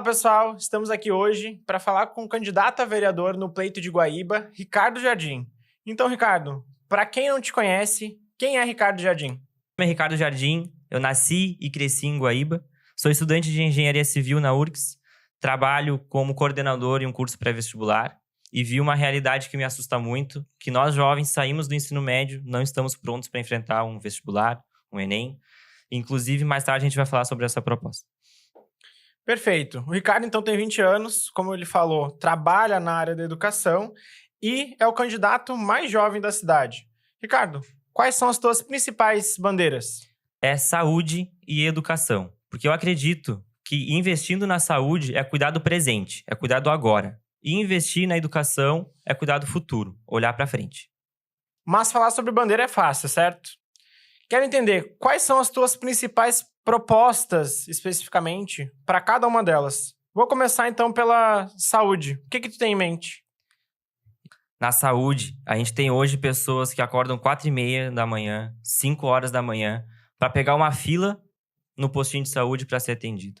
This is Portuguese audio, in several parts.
Olá pessoal, estamos aqui hoje para falar com o candidato a vereador no pleito de Guaíba, Ricardo Jardim. Então, Ricardo, para quem não te conhece, quem é Ricardo Jardim? Meu nome é Ricardo Jardim, eu nasci e cresci em Guaíba, sou estudante de Engenharia Civil na URGS, trabalho como coordenador em um curso pré-vestibular e vi uma realidade que me assusta muito, que nós jovens saímos do ensino médio, não estamos prontos para enfrentar um vestibular, um Enem. Inclusive, mais tarde a gente vai falar sobre essa proposta. Perfeito. O Ricardo, então, tem 20 anos, como ele falou, trabalha na área da educação e é o candidato mais jovem da cidade. Ricardo, quais são as tuas principais bandeiras? É saúde e educação, porque eu acredito que investindo na saúde é cuidar do presente, é cuidar do agora. E investir na educação é cuidar do futuro, olhar para frente. Mas falar sobre bandeira é fácil, certo? Quero entender quais são as tuas principais propostas, especificamente, para cada uma delas. Vou começar, então, pela saúde. O que tu tem em mente? Na saúde, a gente tem hoje pessoas que acordam 4h30 da manhã, 5 horas da manhã, para pegar uma fila no postinho de saúde para ser atendido.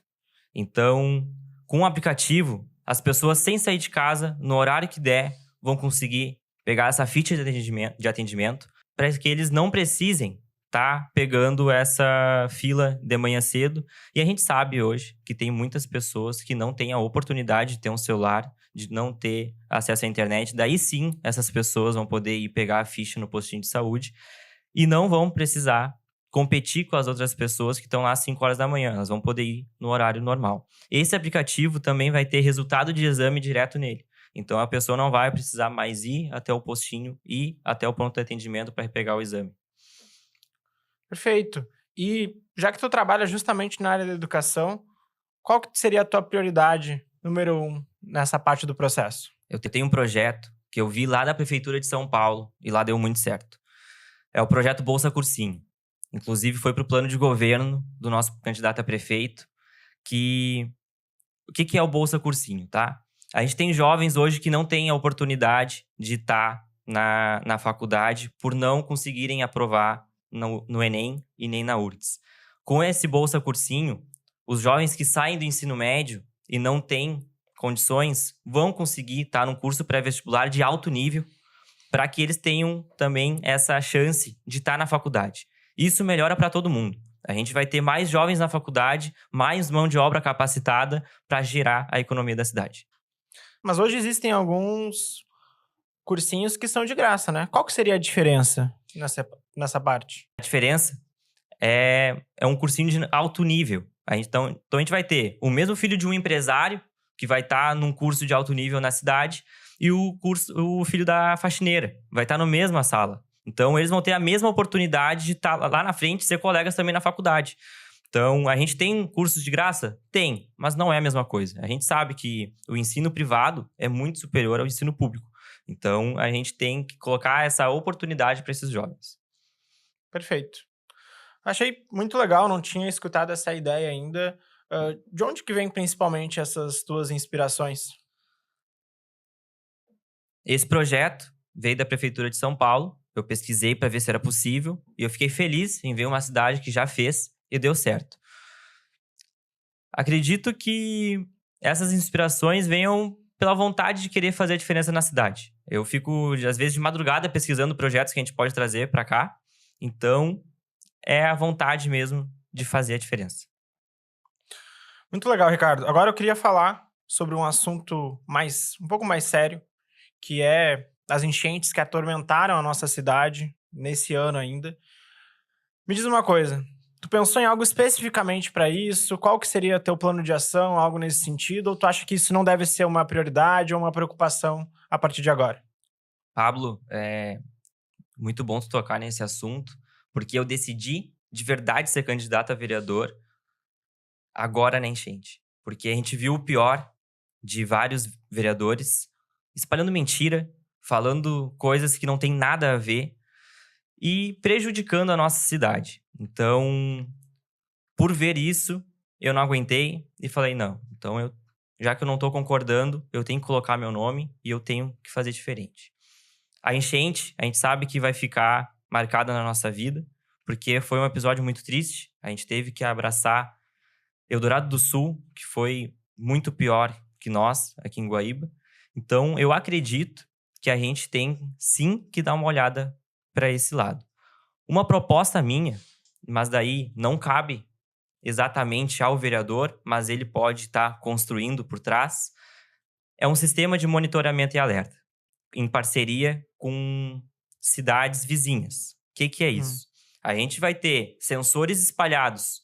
Então, com o aplicativo, as pessoas sem sair de casa, no horário que der, vão conseguir pegar essa ficha de atendimento para que eles não precisem estar pegando essa fila de manhã cedo. E a gente sabe hoje que tem muitas pessoas que não têm a oportunidade de ter um celular, de não ter acesso à internet. Daí sim, essas pessoas vão poder ir pegar a ficha no postinho de saúde e não vão precisar competir com as outras pessoas que estão lá às 5 horas da manhã. Elas vão poder ir no horário normal. Esse aplicativo também vai ter resultado de exame direto nele. Então, a pessoa não vai precisar mais ir até o postinho e até o pronto de atendimento para pegar o exame. Perfeito. E já que tu trabalha justamente na área da educação, qual que seria a tua prioridade número 1 nessa parte do processo? Eu tenho um projeto que eu vi lá da Prefeitura de São Paulo e lá deu muito certo. É o projeto Bolsa Cursinho. Inclusive, foi para o plano de governo do nosso candidato a prefeito. O que é o Bolsa Cursinho, tá? A gente tem jovens hoje que não têm a oportunidade de estar na faculdade por não conseguirem aprovar no Enem e nem na URGS. Com esse Bolsa Cursinho, os jovens que saem do ensino médio e não têm condições vão conseguir estar num curso pré-vestibular de alto nível para que eles tenham também essa chance de estar na faculdade. Isso melhora para todo mundo. A gente vai ter mais jovens na faculdade, mais mão de obra capacitada para gerar a economia da cidade. Mas hoje existem alguns cursinhos que são de graça, né? Qual que seria a diferença nessa parte? A diferença é um cursinho de alto nível. Então a gente vai ter o mesmo filho de um empresário que vai estar num curso de alto nível na cidade e o filho da faxineira vai estar na mesma sala. Então, eles vão ter a mesma oportunidade de estar lá na frente e ser colegas também na faculdade. Então, a gente tem cursos de graça? Tem, mas não é a mesma coisa. A gente sabe que o ensino privado é muito superior ao ensino público. Então, a gente tem que colocar essa oportunidade para esses jovens. Perfeito. Achei muito legal, não tinha escutado essa ideia ainda. De onde que vem principalmente essas tuas inspirações? Esse projeto veio da Prefeitura de São Paulo. Eu pesquisei para ver se era possível e eu fiquei feliz em ver uma cidade que já fez e deu certo. Acredito que essas inspirações venham pela vontade de querer fazer a diferença na cidade. Eu fico, às vezes, de madrugada pesquisando projetos que a gente pode trazer para cá. Então, é a vontade mesmo de fazer a diferença. Muito legal, Ricardo. Agora eu queria falar sobre um assunto um pouco mais sério, que é as enchentes que atormentaram a nossa cidade nesse ano ainda. Me diz uma coisa, tu pensou em algo especificamente para isso? Qual que seria teu plano de ação, algo nesse sentido? Ou tu acha que isso não deve ser uma prioridade ou uma preocupação a partir de agora? Pablo, é muito bom tu tocar nesse assunto, porque eu decidi de verdade ser candidato a vereador agora na enchente. Porque a gente viu o pior de vários vereadores espalhando mentira, falando coisas que não tem nada a ver e prejudicando a nossa cidade. Então, por ver isso, eu não aguentei e falei, não. Então, já que eu não estou concordando, eu tenho que colocar meu nome e eu tenho que fazer diferente. A enchente, a gente sabe que vai ficar marcada na nossa vida, porque foi um episódio muito triste. A gente teve que abraçar Eldorado do Sul, que foi muito pior que nós, aqui em Guaíba. Então, eu acredito que a gente tem, sim, que dar uma olhada para esse lado. Uma proposta minha, mas daí não cabe exatamente ao vereador, mas ele pode estar construindo por trás, é um sistema de monitoramento e alerta, em parceria com cidades vizinhas. O que é isso? A gente vai ter sensores espalhados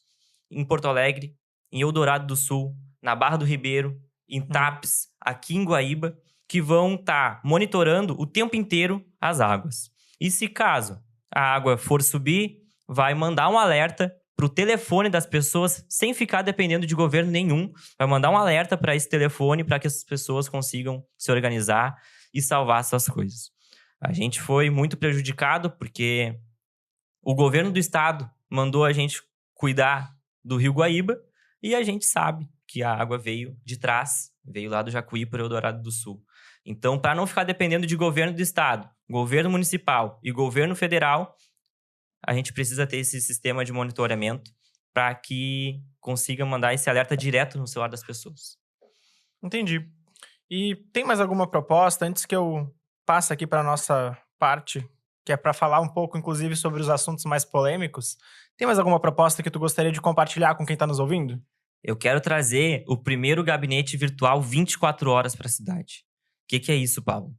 em Porto Alegre, em Eldorado do Sul, na Barra do Ribeiro, em Tapes, aqui em Guaíba, que vão estar monitorando o tempo inteiro as águas. E se caso a água for subir, vai mandar um alerta para o telefone das pessoas, sem ficar dependendo de governo nenhum. Vai mandar um alerta para esse telefone para que as pessoas consigam se organizar e salvar suas coisas. A gente foi muito prejudicado porque o governo do estado mandou a gente cuidar do Rio Guaíba e a gente sabe que a água veio de trás, veio lá do Jacuí para o Eldorado do Sul. Então, para não ficar dependendo de governo do estado, governo municipal e governo federal, a gente precisa ter esse sistema de monitoramento para que consiga mandar esse alerta direto no celular das pessoas. Entendi. E tem mais alguma proposta, antes que eu passe aqui para a nossa parte, que é para falar um pouco, inclusive, sobre os assuntos mais polêmicos, tem mais alguma proposta que tu gostaria de compartilhar com quem está nos ouvindo? Eu quero trazer o primeiro gabinete virtual 24 horas para a cidade. O que é isso, Paulo?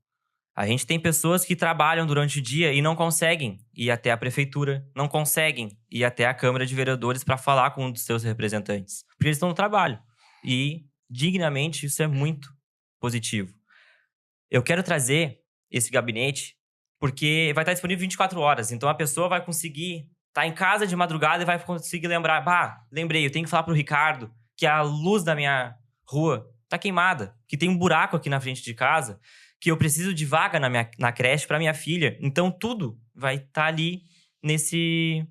A gente tem pessoas que trabalham durante o dia e não conseguem ir até a prefeitura, não conseguem ir até a Câmara de Vereadores para falar com um dos seus representantes, porque eles estão no trabalho. E, dignamente, isso é muito positivo. Eu quero trazer esse gabinete porque vai estar disponível 24 horas, então a pessoa vai conseguir estar em casa de madrugada e vai conseguir lembrar, lembrei, eu tenho que falar pro Ricardo que a luz da minha rua tá queimada, que tem um buraco aqui na frente de casa, que eu preciso de vaga na creche para minha filha. Então, tudo vai estar ali nesse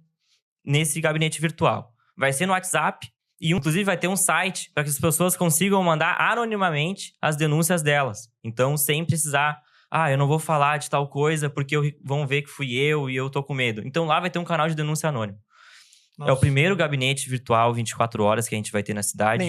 gabinete virtual. Vai ser no WhatsApp e, inclusive, vai ter um site para que as pessoas consigam mandar anonimamente as denúncias delas. Então, sem precisar, eu não vou falar de tal coisa porque vão ver que fui eu e eu tô com medo. Então, lá vai ter um canal de denúncia anônimo. Nossa. É o primeiro gabinete virtual 24 horas que a gente vai ter na cidade.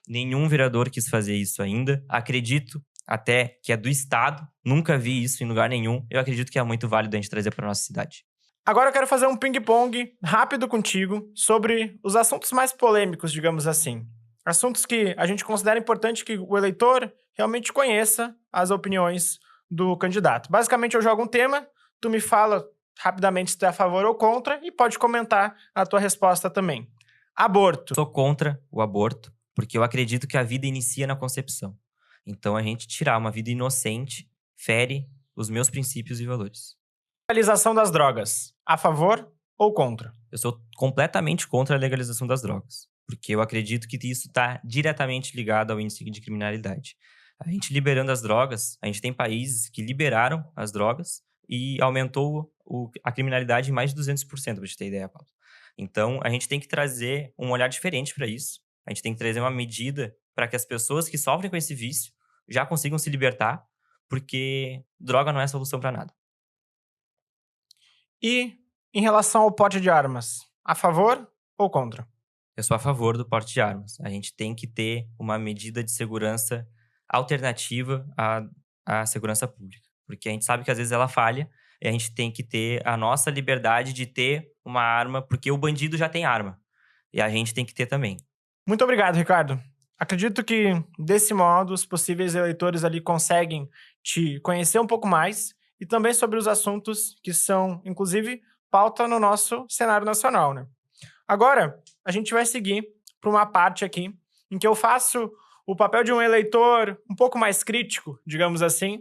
Nenhum vereador quis fazer isso ainda. Acredito até que é do estado, nunca vi isso em lugar nenhum. Eu acredito que é muito válido a gente trazer para nossa cidade. Agora eu quero fazer um ping-pong rápido contigo sobre os assuntos mais polêmicos, digamos assim. Assuntos que a gente considera importante que o eleitor realmente conheça as opiniões do candidato. Basicamente, eu jogo um tema, tu me fala rapidamente se tu é a favor ou contra e pode comentar a tua resposta também. Aborto. Sou contra o aborto, porque eu acredito que a vida inicia na concepção. Então, a gente tirar uma vida inocente fere os meus princípios e valores. Legalização das drogas. A favor ou contra? Eu sou completamente contra a legalização das drogas, porque eu acredito que isso está diretamente ligado ao índice de criminalidade. A gente liberando as drogas, a gente tem países que liberaram as drogas e aumentou a criminalidade em mais de 200%, para você ter ideia, Paulo. Então, a gente tem que trazer um olhar diferente para isso. A gente tem que trazer uma medida para que as pessoas que sofrem com esse vício já consigam se libertar, porque droga não é solução para nada. E em relação ao porte de armas, a favor ou contra? Eu sou a favor do porte de armas. A gente tem que ter uma medida de segurança alternativa à segurança pública, porque a gente sabe que às vezes ela falha e a gente tem que ter a nossa liberdade de ter uma arma, porque o bandido já tem arma e a gente tem que ter também. Muito obrigado, Ricardo. Acredito que, desse modo, os possíveis eleitores ali conseguem te conhecer um pouco mais e também sobre os assuntos que são, inclusive, pauta no nosso cenário nacional, né? Agora, a gente vai seguir para uma parte aqui em que eu faço o papel de um eleitor um pouco mais crítico, digamos assim,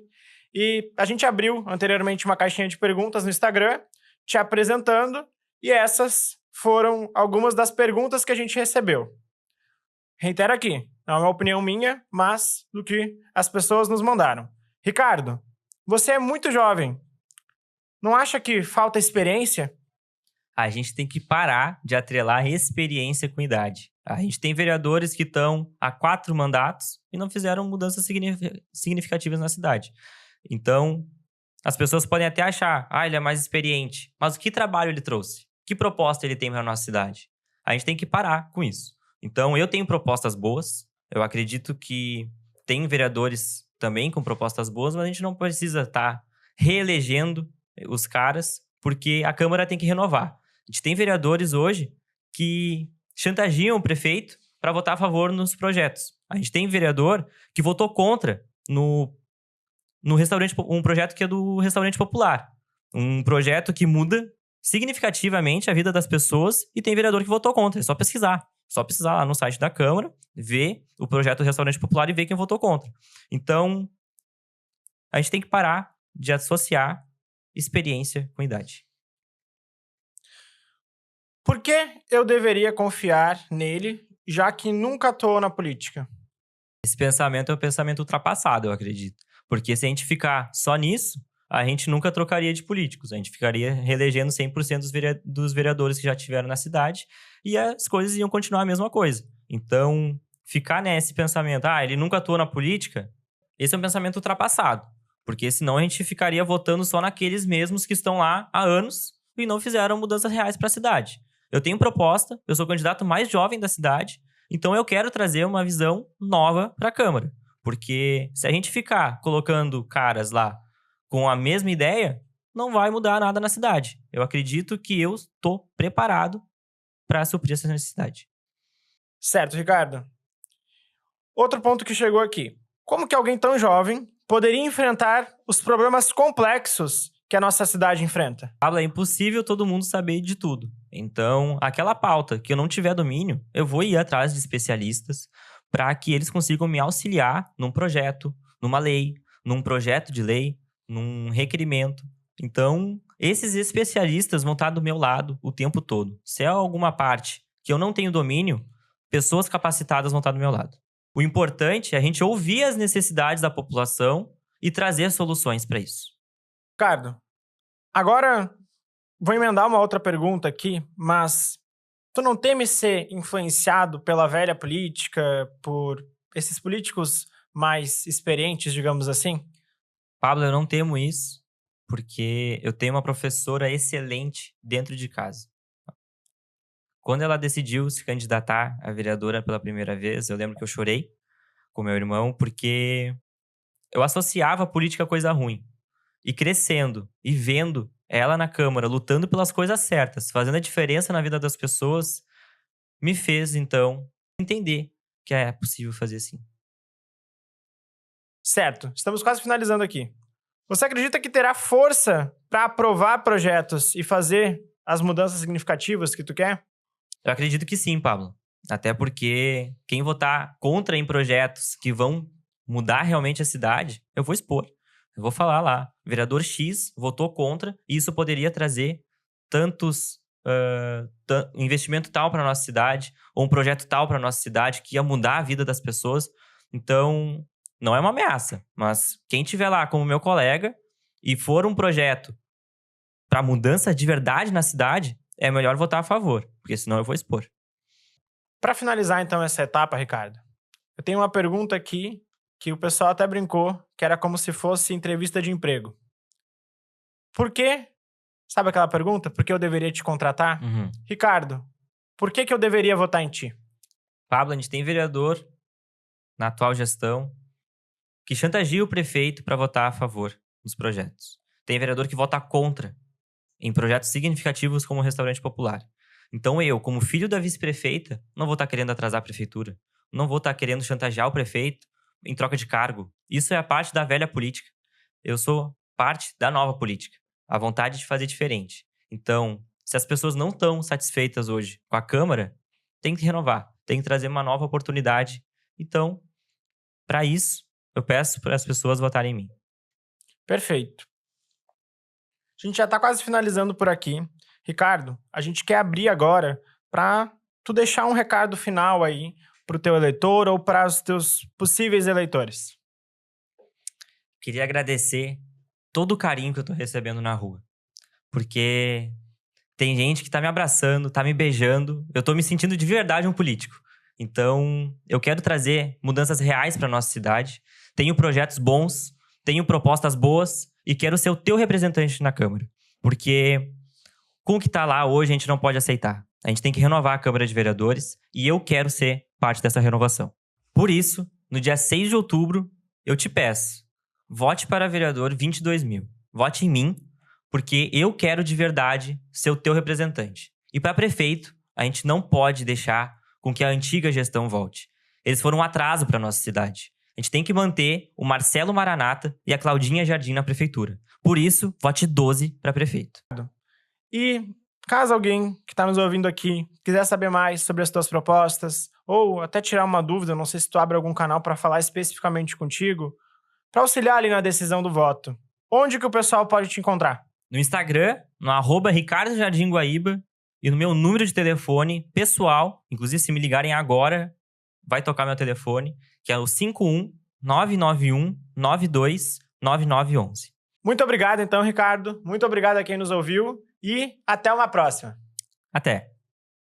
e a gente abriu anteriormente uma caixinha de perguntas no Instagram, te apresentando, e essas foram algumas das perguntas que a gente recebeu. Reitero aqui, não é uma opinião minha, mas do que as pessoas nos mandaram. Ricardo, você é muito jovem. Não acha que falta experiência? A gente tem que parar de atrelar experiência com idade. A gente tem vereadores que estão há 4 mandatos e não fizeram mudanças significativas na cidade. Então, as pessoas podem até achar, ele é mais experiente. Mas que trabalho ele trouxe? Que proposta ele tem para a nossa cidade? A gente tem que parar com isso. Então, eu tenho propostas boas, Eu acredito que tem vereadores também com propostas boas, mas a gente não precisa estar reelegendo os caras, porque a Câmara tem que renovar. A gente tem vereadores hoje que chantageam o prefeito para votar a favor nos projetos. A gente tem vereador que votou contra no restaurante, um projeto que é do Restaurante Popular. Um projeto que muda significativamente a vida das pessoas, e tem vereador que votou contra. É só pesquisar. Só precisar lá no site da Câmara, ver o projeto do Restaurante Popular e ver quem votou contra. Então, a gente tem que parar de associar experiência com idade. Por que eu deveria confiar nele, já que nunca atuou na política? Esse pensamento é um pensamento ultrapassado, eu acredito. Porque se a gente ficar só nisso, a gente nunca trocaria de políticos. A gente ficaria reelegendo 100% dos vereadores que já tiveram na cidade, e as coisas iam continuar a mesma coisa. Então, ficar nesse pensamento, ele nunca atuou na política, esse é um pensamento ultrapassado. Porque senão a gente ficaria votando só naqueles mesmos que estão lá há anos e não fizeram mudanças reais para a cidade. Eu tenho proposta, eu sou o candidato mais jovem da cidade, então eu quero trazer uma visão nova para a Câmara. Porque se a gente ficar colocando caras lá com a mesma ideia, não vai mudar nada na cidade. Eu acredito que eu estou preparado para suprir essa necessidade. Certo, Ricardo. Outro ponto que chegou aqui. Como que alguém tão jovem poderia enfrentar os problemas complexos que a nossa cidade enfrenta? Pablo, é impossível todo mundo saber de tudo. Então, aquela pauta que eu não tiver domínio, eu vou ir atrás de especialistas para que eles consigam me auxiliar num projeto, numa lei, num projeto de lei, num requerimento. Então, esses especialistas vão estar do meu lado o tempo todo. Se é alguma parte que eu não tenho domínio, pessoas capacitadas vão estar do meu lado. O importante é a gente ouvir as necessidades da população e trazer soluções para isso. Ricardo, agora vou emendar uma outra pergunta aqui, mas tu não teme ser influenciado pela velha política, por esses políticos mais experientes, digamos assim? Pablo, eu não temo isso, porque eu tenho uma professora excelente dentro de casa. Quando ela decidiu se candidatar a vereadora pela primeira vez, eu lembro que eu chorei com meu irmão, porque eu associava a política a coisa ruim. E crescendo e vendo ela na Câmara, lutando pelas coisas certas, fazendo a diferença na vida das pessoas, me fez, então, entender que é possível fazer assim. Certo, estamos quase finalizando aqui. Você acredita que terá força para aprovar projetos e fazer as mudanças significativas que tu quer? Eu acredito que sim, Pablo. Até porque quem votar contra em projetos que vão mudar realmente a cidade, eu vou expor. Eu vou falar lá, vereador X votou contra, e isso poderia trazer tantos investimento tal para nossa cidade, ou um projeto tal para nossa cidade que ia mudar a vida das pessoas. Então, não é uma ameaça, mas quem tiver lá como meu colega e for um projeto para mudança de verdade na cidade, é melhor votar a favor, porque senão eu vou expor. Para finalizar então essa etapa, Ricardo, eu tenho uma pergunta aqui que o pessoal até brincou, que era como se fosse entrevista de emprego. Por quê? Sabe aquela pergunta? Por que eu deveria te contratar? Ricardo, por que eu deveria votar em ti? Pablo, a gente tem vereador na atual gestão que chantageia o prefeito para votar a favor dos projetos. Tem vereador que vota contra em projetos significativos como o Restaurante Popular. Então eu, como filho da vice-prefeita, não vou estar querendo atrasar a prefeitura. Não vou estar querendo chantagear o prefeito em troca de cargo. Isso é a parte da velha política. Eu sou parte da nova política. A vontade de fazer diferente. Então, se as pessoas não estão satisfeitas hoje com a Câmara, tem que renovar. Tem que trazer uma nova oportunidade. Então, para isso, eu peço para as pessoas votarem em mim. Perfeito. A gente já está quase finalizando por aqui. Ricardo, a gente quer abrir agora para tu deixar um recado final aí para o teu eleitor ou para os teus possíveis eleitores. Queria agradecer todo o carinho que eu tô recebendo na rua. Porque tem gente que tá me abraçando, tá me beijando. Eu tô me sentindo de verdade um político. Então, eu quero trazer mudanças reais para nossa cidade. Tenho projetos bons, tenho propostas boas e quero ser o teu representante na Câmara. Porque com o que tá lá hoje, a gente não pode aceitar. A gente tem que renovar a Câmara de Vereadores e eu quero ser parte dessa renovação. Por isso, no dia 6 de outubro, eu te peço, vote para vereador 22.000. Vote em mim, porque eu quero de verdade ser o teu representante. E para prefeito, a gente não pode deixar com que a antiga gestão volte. Eles foram um atraso para nossa cidade. A gente tem que manter o Marcelo Maranata e a Claudinha Jardim na prefeitura. Por isso, vote 12 para prefeito. E caso alguém que está nos ouvindo aqui quiser saber mais sobre as tuas propostas, ou até tirar uma dúvida, não sei se tu abre algum canal para falar especificamente contigo, para auxiliar ali na decisão do voto, onde que o pessoal pode te encontrar? No Instagram, no @Ricardo Jardim Guaíba, e no meu número de telefone pessoal, inclusive se me ligarem agora, vai tocar meu telefone, que é o 51-991-92-9911. Muito obrigado então, Ricardo. Muito obrigado a quem nos ouviu e até uma próxima. Até!